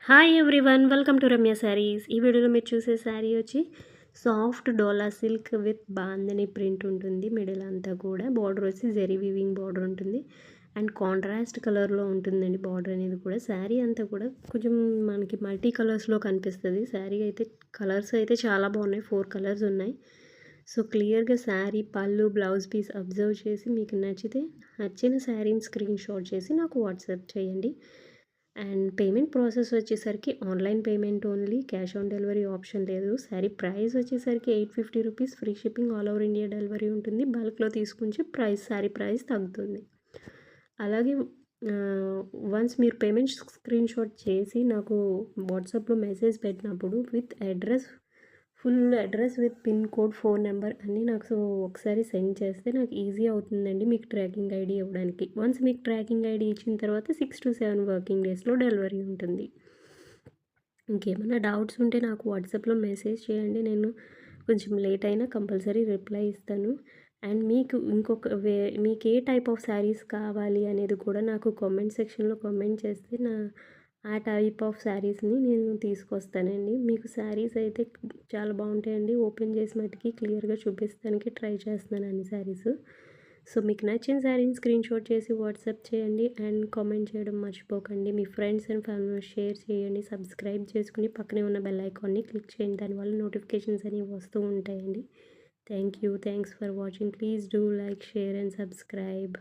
Hi everyone, welcome to Ramya saris. ఈ వీడియోలో మీరు చూసే శారీ వచ్చి soft dola silk with bandhani print ఉంటుంది. మిడిల్ అంతా కూడా బార్డర్ వచ్చి జెరీ వీవింగ్ బార్డర్ ఉంటుంది అండ్ కాంట్రాస్ట్ కలర్లో ఉంటుందండి. బార్డర్ అనేది కూడా శారీ అంతా కూడా కొంచెం మనకి మల్టీ కలర్స్లో కనిపిస్తుంది. శారీ అయితే కలర్స్ అయితే చాలా బాగున్నాయి, 4 కలర్స్ ఉన్నాయి. సో క్లియర్గా శారీ పళ్ళు బ్లౌజ్ పీస్ అబ్జర్వ్ చేసి మీకు నచ్చిన శారీని స్క్రీన్ షాట్ చేసి నాకు వాట్సాప్ చేయండి. అండ్ పేమెంట్ ప్రాసెస్ వచ్చేసరికి online payment only, cash on delivery option లేదు. శారీ ప్రైస్ వచ్చేసరికి 850 rupees, free shipping, all over India delivery ఉంటుంది. బల్క్లో తీసుకుంటే శారీ ప్రైస్ తగ్గుతుంది. అలాగే వన్స్ మీరు పేమెంట్ స్క్రీన్ షాట్ చేసి నాకు వాట్సాప్లో మెసేజ్ పెట్టినప్పుడు with address, full address with pin code, phone number అన్నీ నాకు ఒకసారి సెండ్ చేస్తే నాకు ఈజీ అవుతుందండి మీకు ట్రాకింగ్ ఐడి ఇవ్వడానికి. వన్స్ మీకు ట్రాకింగ్ ఐడి ఇచ్చిన తర్వాత 6 to 7 వర్కింగ్ డేస్లో డెలివరీ ఉంటుంది. ఇంకేమైనా డౌట్స్ ఉంటే నాకు వాట్సాప్లో మెసేజ్ చేయండి, నేను కొంచెం లేట్ అయినా కంపల్సరీ రిప్లై ఇస్తాను. అండ్ మీకు మీకు ఏ టైప్ ఆఫ్ శారీస్ కావాలి అనేది కూడా నాకు కామెంట్ సెక్షన్లో కామెంట్ చేస్తే ఆ టైప్ ఆఫ్ శారీస్ని నేను తీసుకొస్తానండి. మీకు శారీస్ అయితే చాలా బాగుంటాయండి. ఓపెన్ చేసి మట్టుకి క్లియర్గా చూపిస్తానికి ట్రై చేస్తున్నాను అన్ని శారీస్. సో మీకు నచ్చిన శారీని స్క్రీన్ షాట్ చేసి వాట్సాప్ చేయండి అండ్ కామెంట్ చేయడం మర్చిపోకండి. మీ ఫ్రెండ్స్ అండ్ ఫ్యామిలీ షేర్ చేయండి, సబ్స్క్రైబ్ చేసుకుని పక్కనే ఉన్న బెల్ ఐకాన్ని క్లిక్ చేయండి. దానివల్ల నోటిఫికేషన్స్ అనేవి వస్తూ ఉంటాయండి. Thanks for watching. Please do like, share and subscribe.